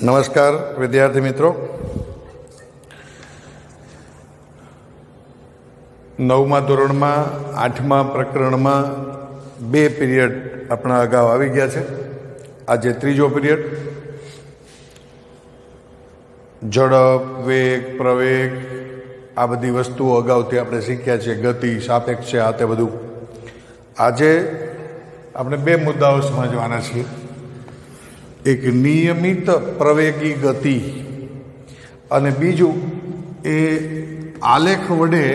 નમસ્કાર વિદ્યાર્થી મિત્રો, 9મા ધોરણમાં 8મા પ્રકરણમાં 2 પીરિયડ આપણા અગાઉ આવી ગયા છે. આજે ત્રીજો પીરિયડ. ઝડપ, વેગ, પ્રવેગ આ બધી વસ્તુઓ અગાઉથી આપણે શીખ્યા છે. ગતિ, સાપેક્ષ આ તે બધું. આજે આપણે 2 મુદ્દાઓ સમજવાના છીએ. એક નિયમિત પ્રવેગી ગતિ અને બીજું એ આલેખ વડે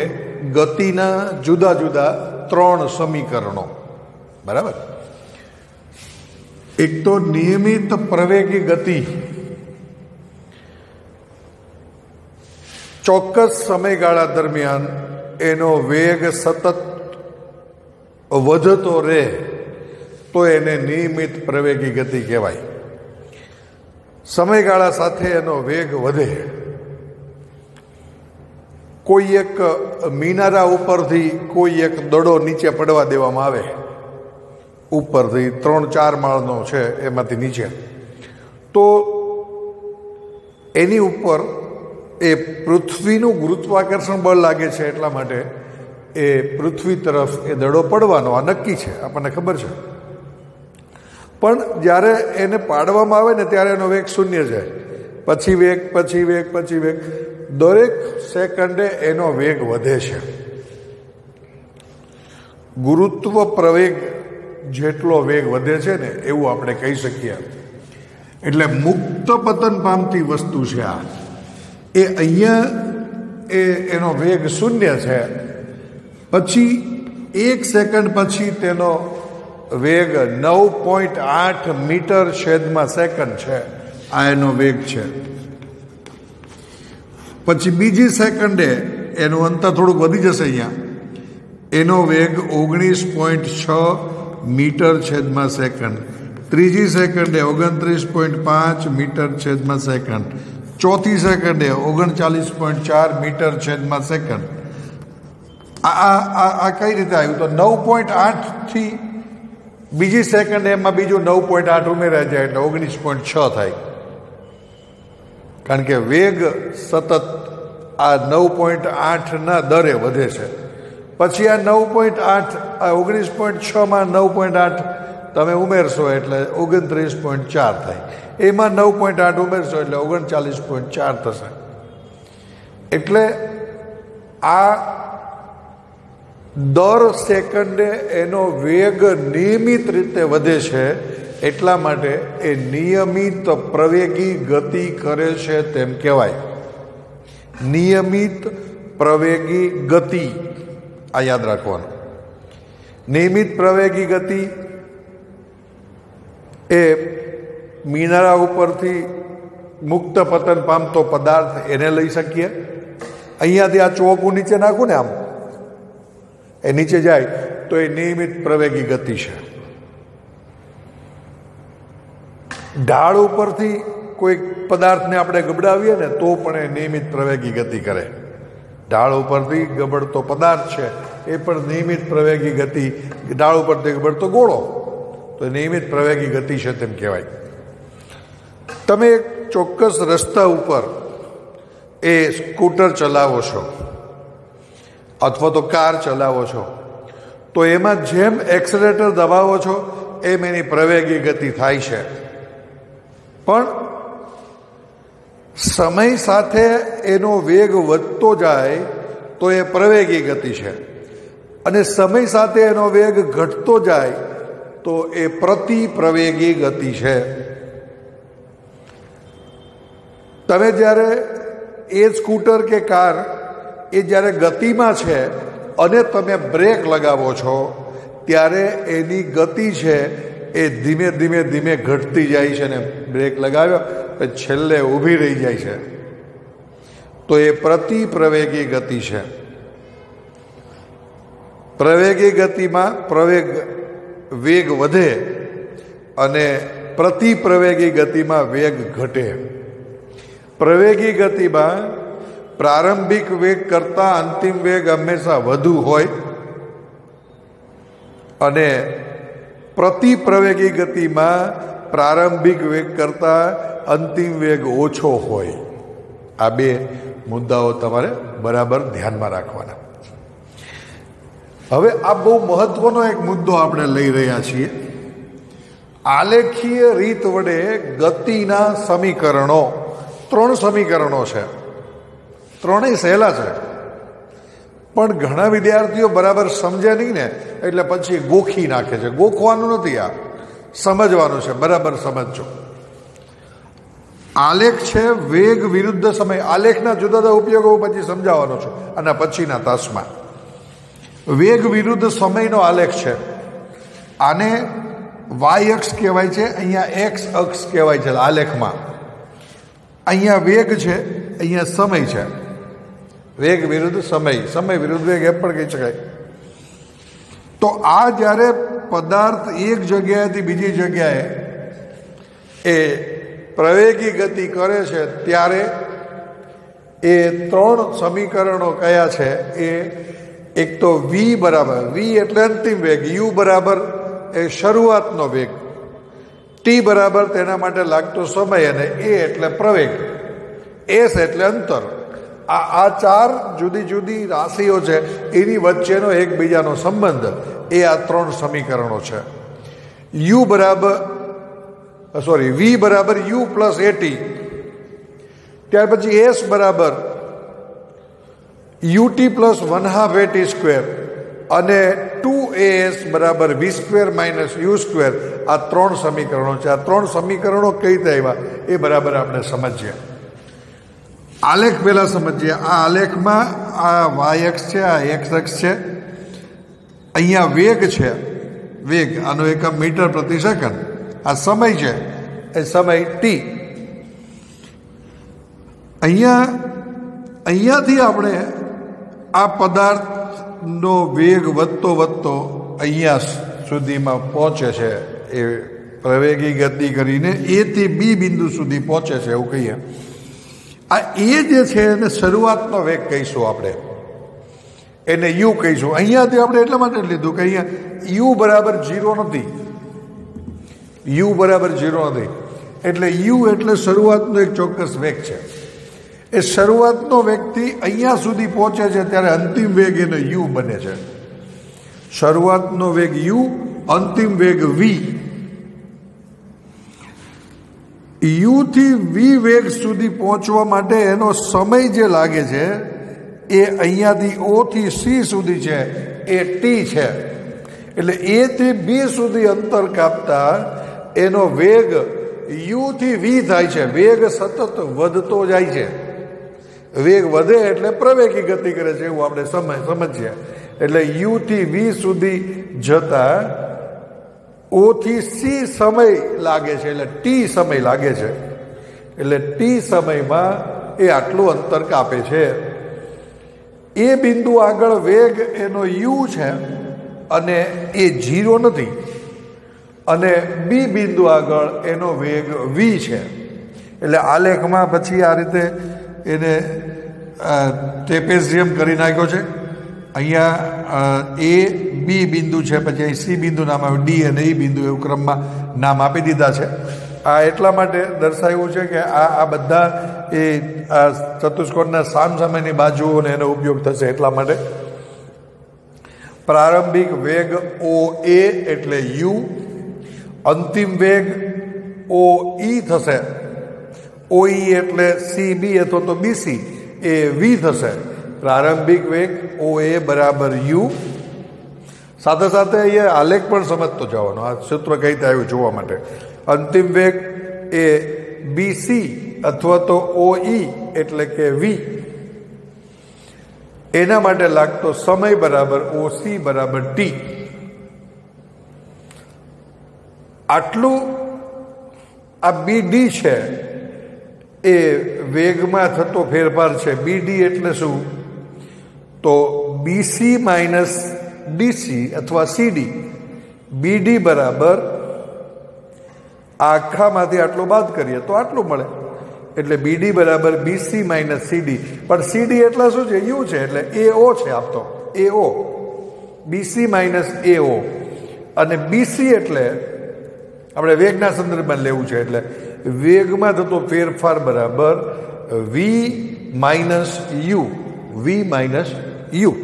ગતિના જુદા જુદા 3 સમીકરણો. બરાબર. એક તો નિયમિત પ્રવેગી ગતિ ચોક્કસ સમયગાળા દરમિયાન એનો વેગ સતત વધતો રહે તો એને નિયમિત પ્રવેગી ગતિ કહેવાય. સમયગાળા સાથે એનો વેગ વધે. કોઈ એક મિનારા ઉપરથી કોઈ એક દડો નીચે પડવા દેવામાં આવે, ઉપરથી 3-4 માળનો છે એમાંથી નીચે, તો એની ઉપર એ પૃથ્વીનું ગુરુત્વાકર્ષણ બળ લાગે છે. એટલા માટે એ પૃથ્વી તરફ એ દડો પડવાનો આ નક્કી છે, આપણને ખબર છે. પણ જ્યારે એને પાડવામાં આવે ને ત્યારે એનો વેગ 0 જાય. પછી વેગ, પછી વેગ, પછી વેગ. દરેક સેકન્ડે એનો વેગ વધે છે. ગુરુત્વ પ્રવેગ જેટલો વેગ વધે છે ને એવું આપણે કહી શકીએ. એટલે મુક્ત પતન પામતી વસ્તુ છે આ. એ અહીંયા એનો વેગ 0 છે. પછી 1 સેકન્ડ પછી તેનો વેગ 9.8 મીટર/સેકન્ડ છે. આ એનો વેગ છે. પછી બીજી સેકન્ડે એનું અંતર થોડુંક વધી જશે. અહીંયા એનો વેગ 19.6 મીટર/સેકન્ડ. ત્રીજી સેકન્ડે 29.5 મીટર/સેકન્ડ. ચોથી સેકન્ડે 39.4 મીટર/સેકન્ડ. આ કઈ રીતે આવ્યું? તો 9.8 થી બીજી સેકન્ડ એમાં બીજું 9.8 ઉમેરાઈ જાય એટલે 19.6 થાય. કારણ કે વેગ સતત આ 9.8ના દરે વધે છે. પછી આ 9.8 આ 19.6માં 9.8 તમે ઉમેરશો એટલે 29.4 થાય. એમાં 9.8 ઉમેરશો એટલે 39.4 થશે. એટલે આ દર સેકન્ડે એનો વેગ નિયમિત રીતે વધે છે. એટલા માટે એ નિયમિત પ્રવેગી ગતિ કરે છે તેમ કહેવાય. નિયમિત પ્રવેગી ગતિ આ યાદ રાખવાનું. નિયમિત પ્રવેગી ગતિ એ મિનારા ઉપરથી મુક્ત પતન પામતો પદાર્થ એને લઈ શકીએ. અહીંયાથી આ ચોકું નીચે નાખું ને, આમ એ નીચે જાય તો એ નિયમિત પ્રવેગી ગતિ છે. ઢાળ ઉપરથી કોઈ પદાર્થને આપણે ગબડાવીએ ને તો પણ એ નિયમિત પ્રવેગી ગતિ કરે. ઢાળ ઉપરથી ગબડતો પદાર્થ છે એ પણ નિયમિત પ્રવેગી ગતિ. ઢાળ ઉપરથી ગબડતો ગોળો તો નિયમિત પ્રવેગી ગતિ છે તેમ કહેવાય. તમે એક ચોક્કસ રસ્તા ઉપર એ સ્કૂટર ચલાવો છો અથવા તો કાર ચલાવો છો તો એમાં જેમ એક્સેલેટર દબાવો છો એમ એની પ્રવેગી ગતિ થાય છે. પણ સમય સાથે એનો વેગ વધતો જાય તો એ પ્રવેગી ગતિ છે, અને સમય સાથે એનો વેગ ઘટતો જાય તો એ પ્રતિપ્રવેગી ગતિ છે. તમે જ્યારે એ સ્કૂટર કે કાર એ જ્યારે ગતિમાં છે અને તમે બ્રેક લગાવો છો ત્યારે એની ગતિ છે એ ધીમે ધીમે ધીમે ઘટતી જાય છે. ને બ્રેક લગાવ્યો પછી છેલ્લે ઊભી રહી જાય છે તો એ પ્રતિપ્રવેગી ગતિ છે. પ્રવેગી ગતિમાં વેગ વધે અને પ્રતિપ્રવેગી ગતિમાં વેગ ઘટે. પ્રવેગી ગતિમાં પ્રારંભિક વેગ કરતાં અંતિમ વેગ હંમેશા વધુ હોય અને પ્રતિ પ્રવેગી ગતિમાં પ્રારંભિક વેગ કરતાં અંતિમ વેગ ઓછો હોય. આ બે મુદ્દાઓ તમારે બરાબર ધ્યાનમાં રાખવાના. હવે આ બહુ મહત્વનો એક મુદ્દો આપણે લઈ રહ્યા છીએ. આલેખીય રીત વડે ગતિના સમીકરણો, 3 સમીકરણો છે, ત્રણેય સહેલા છે, પણ ઘણા વિદ્યાર્થીઓ બરાબર સમજે નહીં ને, એટલે પછી ગોખી નાખે છે. ગોખવાનું નથી, આ સમજવાનું છે. બરાબર સમજજો. આલેખ છે વેગ વિરુદ્ધ સમય. આલેખના જુદા જુદા ઉપયોગો પછી સમજાવવાનો છું અને પછીના તાસમાં. વેગ વિરુદ્ધ સમયનો આલેખ છે. આને વાય અક્ષ કહેવાય છે, અહીંયા એક્સ અક્ષ કહેવાય છે આલેખમાં. અહીંયા વેગ છે, અહીંયા સમય છે. વેગ વિરુદ્ધ સમય, સમય વિરુદ્ધ વેગ એમ પણ કહી શકાય. તો આ જ્યારે પદાર્થ એક જગ્યાએથી બીજી જગ્યાએ એ પ્રવેગી ગતિ કરે છે ત્યારે એ 3 સમીકરણો કયા છે? એ એક તો વી બરાબર, વી એટલે અંતિમ વેગ, યુ બરાબર એ શરૂઆતનો વેગ, ટી બરાબર તેના માટે લાગતો સમય, અને એ એટલે પ્રવેગ, એસ એટલે અંતર. આ 4 જુદી જુદી રાશિઓ છે, એની વચ્ચેનો એકબીજાનો સંબંધ એ આ 3 સમીકરણો છે. યુ બરાબર વી બરાબર યુ પ્લસ એટી, ત્યાર પછી એસ બરાબર યુટી પ્લસ 1/2 એટી સ્ક્વેર, અને 2as બરાબર વી સ્ક્વેર માઇનસ યુ સ્ક્વેર. આ 3 સમીકરણો છે. આ 3 સમીકરણો કઈ રીતે આવ્યા એ બરાબર આપણે સમજીએ. આલેખ પહેલા સમજીએ. આ આલેખમાં આ વાય અક્ષ છે, આ એક્સ અક્ષ છે, અહીંયા વેગ છે, વેગ આનો એકમ મીટર પ્રતિ સેકન્ડ. આ સમય છે, એ સમય ટી. અહીંયાથી આપણે આ પદાર્થનો વેગ વધતો વધતો અહીંયા સુધીમાં પહોંચે છે. એ પ્રવેગી ગતિ કરીને એ થી બી બિંદુ સુધી પહોંચે છે, એવું કહીએ. આ એ જે છે એને શરૂઆતનો વેગ કહીશું આપણે, એને યુ કહીશું. અહીંયાથી આપણે એટલા માટે લીધું કે અહીંયા યુ બરાબર 0 નથી, યુ બરાબર 0 નથી. એટલે યુ એટલે શરૂઆતનો એક ચોક્કસ વેગ છે. એ શરૂઆતનો વેગથી અહીંયા સુધી પહોંચે છે ત્યારે અંતિમ વેગ એનો યુ બને છે. શરૂઆતનો વેગ યુ, અંતિમ વેગ વી. યુ થી વી વેગ સુધી પહોંચવા માટે એનો સમય જે લાગે છે એ અહીંયાથી ઓ થી સી સુધી છે, એ ટી છે. એટલે એ થી બી સુધી અંતર કાપતા એનો વેગ યુ થી વી થાય છે. વેગ સતત વધતો જાય છે. વેગ વધે એટલે પ્રવેગી ગતિ કરે છે, એવું આપણે સમજીએ. એટલે યુ થી વી સુધી જતા ઓ થી સી સમય લાગે છે, એટલે ટી સમય લાગે છે. એટલે ટી સમયમાં એ આટલું અંતર કાપે છે. એ બિંદુ આગળ વેગ એનો યુ છે અને એ 0 નથી, અને બી બિંદુ આગળ એનો વેગ વી છે. એટલે આલેખમાં પછી આ રીતે એને ટ્રેપેઝિયમ કરી નાખ્યો છે. અહીંયા એ બી બિંદુ છે, પછી અહીં સી બિંદુ નામ આવ્યું, ડી અને ઈ બિંદુ એવું ક્રમમાં નામ આપી દીધા છે. આ એટલા માટે દર્શાવ્યું છે કે આ બધા એ આ ચતુષ્કોણના સામસામેની બાજુઓને એનો ઉપયોગ થશે એટલા માટે. પ્રારંભિક વેગ ઓ એ એટલે યુ, અંતિમ વેગ ઓ ઈ થશે, ઓ ઈ એટલે સી બી અથવા તો બીસી એ વી થશે. પ્રારંભિક વેગ ઓ એ બરાબર યુ. સાથે સાથે અહીંયા આલેખ પણ સમજતો જવાનો, આ સૂત્ર કઈ રીતે આવ્યું જોવા માટે. અંતિમ વેગ એ બીસી અથવા તો ઓ ઈ એટલે કે વી, એના માટે લાગતો સમય બરાબર ઓ સી બરાબર ટી. આટલું આ બી ડી છે એ વેગમાં થતો ફેરફાર છે. બી ડી એટલે શું? તો બીસી માઇનસ ડીસી અથવા સીડી. બીડી બરાબર આખામાંથી આટલું બાદ કરીએ તો આટલું મળે, એટલે બીડી બરાબર બીસી માઇનસ સીડી. પણ સીડી એટલે શું છે? યુ છે, એટલે એઓ છે. આપતો એઓ, બીસી માઇનસ એઓ. અને બીસી એટલે આપણે વેગના સંદર્ભમાં લેવું છે, એટલે વેગમાં થતો ફેરફાર બરાબર વી માઇનસ યુ.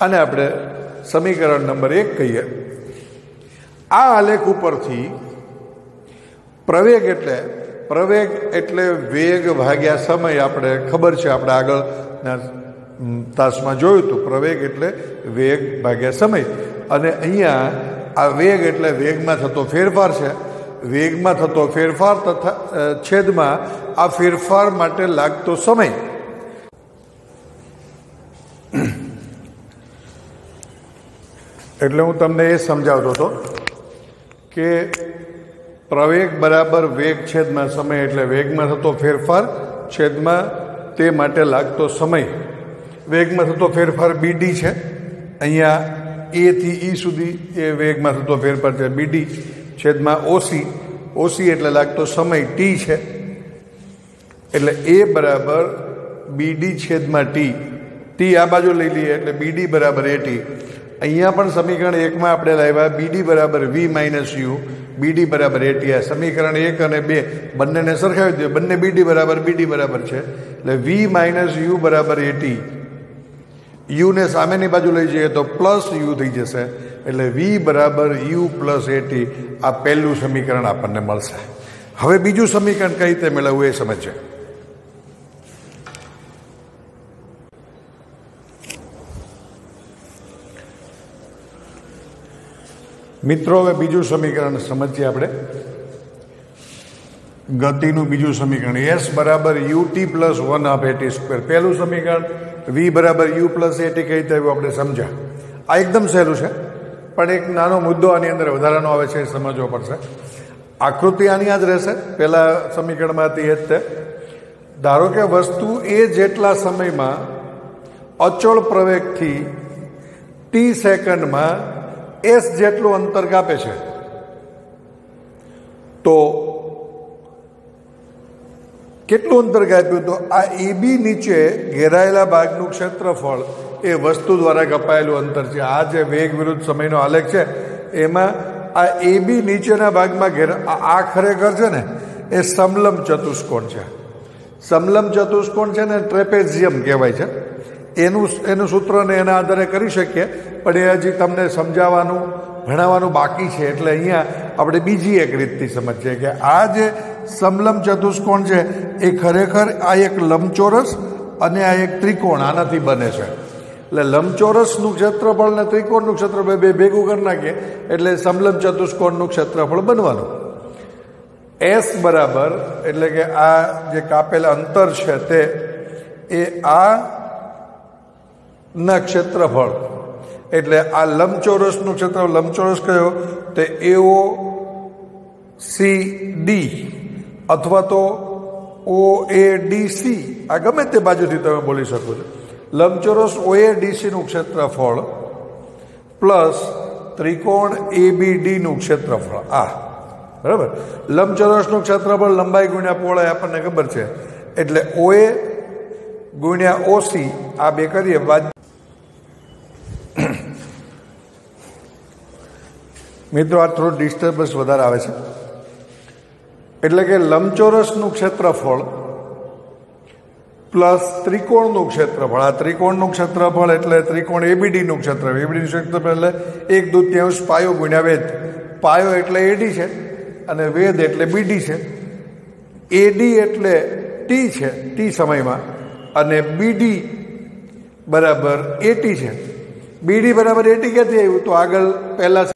આને આપણે સમીકરણ નંબર 1 કહીએ. આ આલેખ ઉપરથી પ્રવેગ એટલે વેગ ભાગ્યા સમય આપણે ખબર છે, આપણે આગળના તાસમાં જોયું હતું. પ્રવેગ એટલે વેગ ભાગ્યા સમય, અને અહીંયા આ વેગ એટલે વેગમાં થતો ફેરફાર છે. વેગમાં થતો ફેરફાર તથા છેદમાં આ ફેરફાર માટે લાગતો સમય. એટલે હું તમને એ સમજાવતો હતો કે પ્રવેગ બરાબર વેગ છેદમાં સમય, એટલે વેગમાં થતો ફેરફાર છેદમાં તે માટે લાગતો સમય. વેગમાં થતો ફેરફાર બીડી છે, અહીંયા એ થી ઈ સુધી એ વેગમાં થતો ફેરફાર છે. બીડી છેદમાં ઓસી એટલે લાગતો સમય ટી છે, એટલે એ બરાબર બીડી છેદમાં ટી આ બાજુ લઈ લઈએ એટલે બીડી બરાબર એ ટી. અહીંયા પણ સમીકરણ 1માં આપણે લાવ્યા બીડી બરાબર વી માઇનસ યુ, બીડી બરાબર એ ટી. આ સમીકરણ 1 અને 2 બંનેને સરખાવી દઈએ, બંને બીડી બરાબર છે, એટલે વી માઇનસ યુ બરાબર એ ટી. યુને સામેની બાજુ લઈ જઈએ તો પ્લસ યુ થઈ જશે, એટલે વી બરાબર યુ પ્લસ એ ટી. આ પહેલું સમીકરણ આપણને મળશે. હવે બીજું સમીકરણ કઈ રીતે મેળવવું એ સમજશે મિત્રો. હવે બીજું સમીકરણ સમજીએ આપણે. ગતિનું બીજું સમીકરણ એસ બરાબર યુ ટી પ્લસ 1/2t². પહેલું સમીકરણ વી બરાબર યુ પ્લસ એ ટી કઈ રીતે આવ્યું આપણે સમજ્યા. આ એકદમ સહેલું છે, પણ એક નાનો મુદ્દો આની અંદર વધારાનો આવે છે, એ સમજવો પડશે. આકૃતિ આની જ રહેશે, પહેલા સમીકરણમાં હતી એ જ તે. ધારો કે વસ્તુ એ જેટલા સમયમાં અચળ પ્રવેગથી ટી સેકન્ડમાં એસ જેટલું અંતર કાપે છે, તો કેટલું અંતર કાપ્યું? તો આ એબી નીચે ઘેરાયેલા ભાગનું ક્ષેત્રફળ એ વસ્તુ દ્વારા કપાયેલું અંતર છે. આ જે વેગ વિરુદ્ધ સમયનો આલેખ છે એમાં આ એબી નીચેના ભાગમાં આ ખરેખર છે ને એ સમલંબ ચતુષ્કોણ છે. સમલંબ ચતુષ્કોણ છે ને ટ્રેપેઝિયમ કહેવાય છે. એનું સૂત્રને એના આધારે કરી શકીએ, પણ એ હજી તમને સમજાવવાનું ભણાવવાનું બાકી છે. એટલે અહીંયા આપણે બીજી એક રીતથી સમજીએ કે આ જે સમલંબ ચતુષ્કોણ છે એ ખરેખર આ એક લંબચોરસ અને આ એક ત્રિકોણ આનાથી બને છે. એટલે લંબચોરસનું ક્ષેત્રફળ ને ત્રિકોણનું ક્ષેત્રફળ બે ભેગું કરી નાખીએ એટલે સમલંબ ચતુષ્કોણનું ક્ષેત્રફળ બનવાનું. એસ બરાબર એટલે કે આ જે કાપેલા અંતર છે તે એ આ ના ક્ષેત્રફળ, એટલે આ લંબચોરસનું ક્ષેત્રફળ, લંબચોરસ કયો તે એઓ સી ડી અથવા તો ઓ એ ડી સી, આ ગમે તે બાજુથી તમે બોલી શકો છો. લંબચોરસ OADC નું ક્ષેત્રફળ પ્લસ ત્રિકોણ ABD નું ક્ષેત્રફળ. આ બરાબર લંબચોરસનું ક્ષેત્રફળ લંબાઈ ગુણ્યા પહોળાઈ આપણને ખબર છે, એટલે OA ગુણ્યા OC આ બે કરીએ બાદ. મિત્રો આ થોડું ડિસ્ટર્બન્સ વધારે આવે છે, એટલે કે લંબચોરસનું ક્ષેત્રફળ પ્લસ ત્રિકોણનું ક્ષેત્રફળ. આ ત્રિકોણનું ક્ષેત્રફળ એટલે ત્રિકોણ ABDનું ક્ષેત્રફળ. ABDનું ક્ષેત્રફળ એટલે 1/2 પાયો ગુણ્યા વેધ. પાયો એટલે AD છે અને વેધ એટલે BD છે. AD એટલે T છે, T સમયમાં, અને BD બરાબર AT છે. BD બરાબર AT ક્યાંથી આવ્યું? તો આગળ પહેલા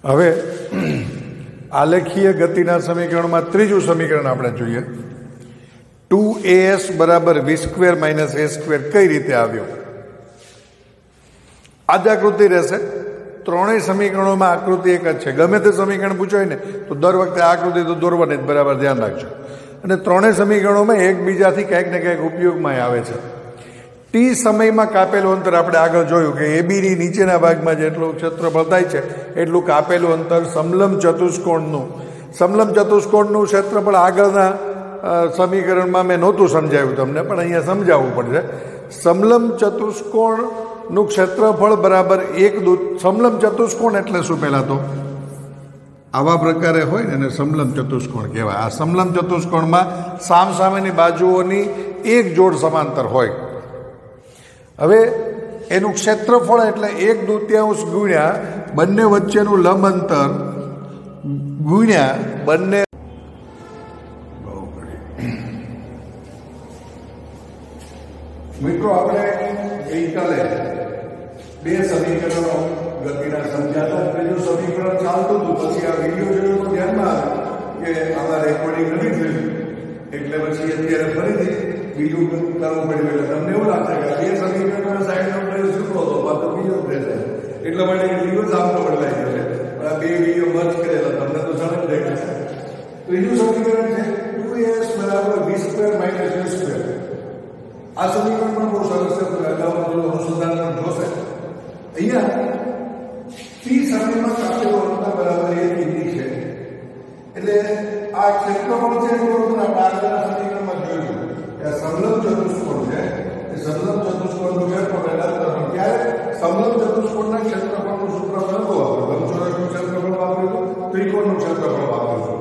હવે આલેખીય ગતિના સમીકરણમાં ત્રીજું સમીકરણ આપણે જોઈએ. 2AS બરાબર V² માઇનસ A² કઈ રીતે આવ્યું? આ જ આકૃતિ રહેશે. ત્રણેય સમીકરણોમાં આકૃતિ એક જ છે. ગમે તે સમીકરણ પૂછાય ને તો દર વખતે આકૃતિ તો દોરવાની જ બરાબર ધ્યાન રાખજો. અને ત્રણેય સમીકરણોમાં એકબીજાથી કંઈક ને કંઈક ઉપયોગમાં આવે છે. ટી સમયમાં કાપેલું અંતર આપણે આગળ જોયું કે એબીની નીચેના ભાગમાં જેટલું ક્ષેત્રફળ થાય છે એટલું કાપેલું અંતર સમલંબ ચતુષ્કોણનું ક્ષેત્રફળ આગળના સમીકરણમાં મેં નહોતું સમજાવ્યું તમને, પણ અહીંયા સમજાવવું પડશે. સમલંબ ચતુષ્કોણનું ક્ષેત્રફળ બરાબર સમલંબ ચતુષ્કોણ એટલે શું? પહેલાં તો આવા પ્રકારે હોય ને એને સમલંબ ચતુષ્કોણ કહેવાય. આ સમલંબ ચતુષ્કોણમાં સામસામેની બાજુઓની એક જોડ સમાંતર હોય. હવે એનું ક્ષેત્રફળ એટલે 1/2 ગુણ્યા બંને વચ્ચેનું લંબ અંતર ગુણ્યા બંને. મિત્રો, આપણે ગઈકાલે 2 સમીકરણો ગતિના સમજ્યા હતા. બીજું સમીકરણ ચાલતું હતું, પછી આ વિડીયો જોયો તો ધ્યાનમાં આવ્યું કે આમાં રેકોર્ડિંગ નથી થયું, એટલે પછી અત્યારે ફરીથી બીજું કરવું પડ્યું. એટલે તમને એવું લાગશે કે 2 સમીકરણમાં સાઈડનો પ્રેસ જુઓ તો પાછો બીજો પ્રેસ થાય, એટલા માટે દિવસ આમનો બદલાઈ ગયો છે. પણ આ 2 વિડીયો મર્જ કરેલા તમને તો સમજ દેખાશે. ત્રીજું સમીકરણ છે 2s બરાબર v² - u². આ સમીકરણ પણ બહુ સરસ છે. અગાઉ અનુસંધાન જોશે. અહીંયા સી સામેમાં કાપેલો અંતર બરાબર 1 ડિગ્રી છે. એટલે આ ક્ષેત્રફળ છે તો આપણે આગળના સમીકરણમાં જોયું કે આ સમલંબ ચતુષ્કોણ છે. એ સમલંબ ચતુષ્કોણનું ક્ષેત્રફળ એટલે ત્યારે સમલંબ ચતુષ્કોણના ક્ષેત્રફળનું સૂત્ર નહોતું વાપર્યું. લંબચોરસનું ક્ષેત્રફળ વાપર્યું, ત્રિકોણનું ક્ષેત્રફળ વાપર્યું.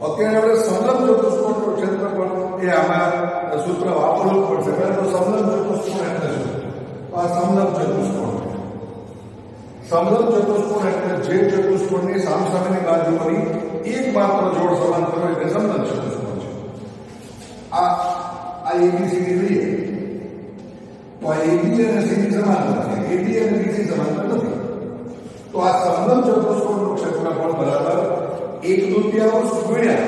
અત્યારે આપણે સમલંબ ચતુષ્કોણનું ક્ષેત્રફળ એ આમાં સૂત્ર વાપરવું પડશે. પહેલા તો સમલંબ ચતુષ્કોણ એટલે શું? આ સમલંબ ચતુષ્કોણ એટલે જે ચતુષ્કોણની સામસામેની બાજુઓની એકમાત્ર જોડ સમાંતર હોય તે સમલંબ ચતુષ્કોણ છે. આ એબીસીડી લઈએ તો આ એબી અને સીડી સમાંતર છે. એબી અને બીસી સમાંતર નથી. તો આ સમલંબ ચતુષ્કોણનું ક્ષેત્રફળ બરાબર 1/2 ગુણ્યા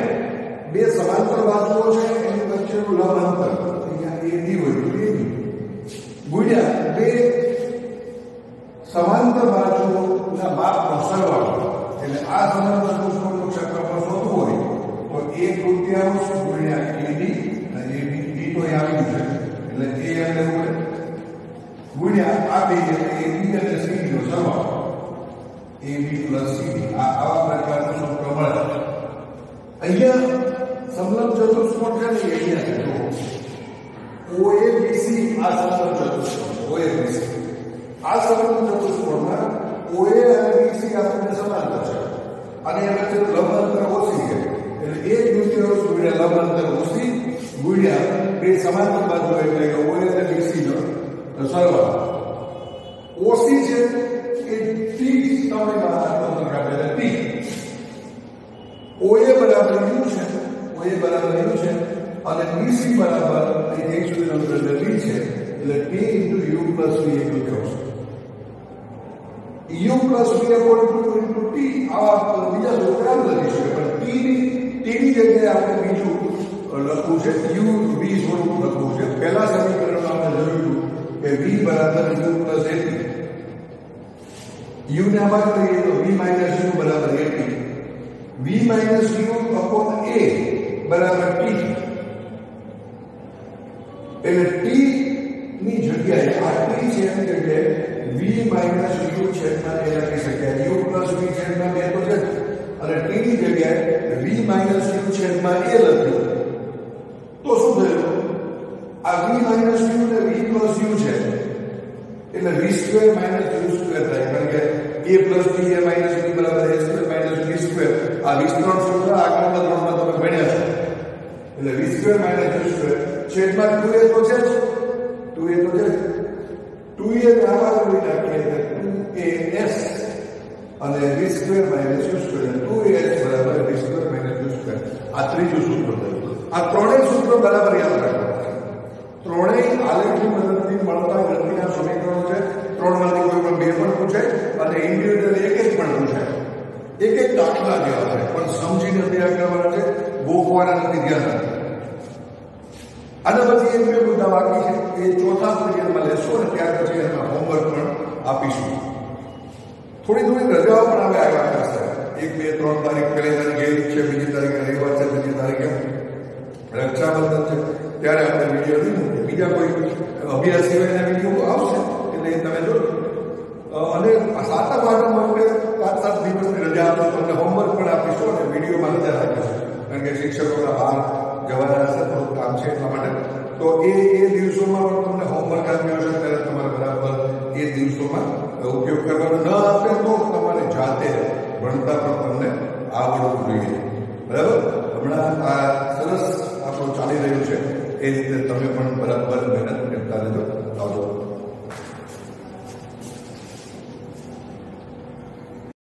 2 સમાંતર બાજુઓ છે એની વચ્ચેનું લંબ અંતર, અહીંયા એબી હોય તો એબી, ગુણ્યા 2 સમાંતર બાજુઓના માપનો સરવાળો. એટલે આ સમલંબ ચતુષ્કોણનું ક્ષેત્રફળ શોધવું હોય તો 1/2 ગુણ્યા એબી, અને એબી બી તો આવી છે એટલે એ અને ગુણ્યા આ બે એટલે એબી અને સીડી નો સરવાળો, એબી પ્લસ સીડી. આવા પ્રકારનું સૂત્ર મળે. અહીંયા સમલંબ ચતુષ્કોણ છે ને અહીંયા છે તો OABC આ સમલંબ ચતુષ્કોણ OABC. આ સમલંબ ચતુષ્કોણમાં OA અને BC આપણને સમાંતર છે અને એ વચ્ચે લંબ અંતર ઓછી છે. એટલે 1/2 ગુણ્યા લંબ અંતર ઓછી ગુણ્યા 2 સમાંતર બાજુ એટલે કે OA અને BC નો સરવાળો. ઓછી છે એ T સમયમાં અંતર કાપે છે T. OA બરાબર u છે, OA બરાબર u છે અને BC બરાબર અહીં સુધીનો અંતર v છે. એટલે T × u + v એટલું થશે. u + v × T આવા બીજા સૂત્ર લખી શકે, પણ T ની જગ્યાએ આપણે બીજું લખવું છે, u v સ્વરૂપ લખવું છે. પહેલા સમીકરણમાં આપણે જોયું કે v બરાબર u + at. u ને આમાં કરીએ તો v - u બરાબર at. v - u upon a બરાબર t. એટલે t ની જગ્યાએ આ t છે એની જગ્યાએ v - u છેદમાં a લખી શકાય. u + v છેદમાં 2 તો છે અને t ની જગ્યાએ v - u છેદમાં a લખ્યું તો શું થયું? આ v - u ને v + u છે એટલે v² - u² થાય, કારણ કે a + b a - b બરાબર a² - b². આ વિસ્તરણ સૂત્ર આગળના ધોરણમાં તમે ભણ્યા છો. એટલે v² - u² છેદમાં 2a તો છે જ, 2a તો છે. 2a ને આમાં જોડી નાખીએ એટલે 2as અને v² - u² 2as બરાબર v² - u². આ ત્રીજું સૂત્ર થયું. આ ત્રણેય સૂત્રો બરાબર યાદ રાખવાના. ત્રણેય આલેખની મદદથી મળતા ગતિના સમીકરણો છે. ત્રણમાંથી કોઈ પણ 2 પણ પૂછાય અને ઇન્ડિવિડ્યુઅલ એક પણ પૂછાય. એક દાખલા જેવા છે પણ સમજીને તૈયાર કરવાના છે, ગોખવાના નથી, ધ્યાન રાખજો. આના પછી એક 2 મુદ્દા બાકી છે એ ચોથા પીરિયડમાં લેશો અને ત્યાર પછી એના હોમવર્ક પણ આપીશું. થોડી રજાઓ પણ હવે આવ્યા કરશે. 1, 2, 3 તારીખ, પહેલી તારીખે ઈદ છે, બીજી તારીખે રવિવાર છે, બીજી તારીખે રક્ષાબંધન છે, ત્યારે આપણે વિડીયો નહીં મૂકીએ. બીજા કોઈ અભ્યાસ સિવાયના વિડીયો આવશે એટલે તમે જોજો. અને સાતમ આઠમ માટે 5-7 દિવસની રજા આપશો, તમને હોમવર્ક પણ આપીશું અને વિડીયોમાં રજા રાખીશું, કારણ કે શિક્ષકોના બહાર જવાના હશે, થોડું કામ છે એટલા માટે. તો એ દિવસોમાં પણ તમને હોમવર્ક આપ્યું હશે ત્યારે તમારે બરાબર એ દિવસોમાં ઉપયોગ કરવાનો. ન આપે તો તમારે જાતે ભણતા પણ તમને આવડવું જોઈએ. બરાબર. હમણાં આ સરસ આપણું ચાલી રહ્યું છે એ રીતે તમે પણ બરાબર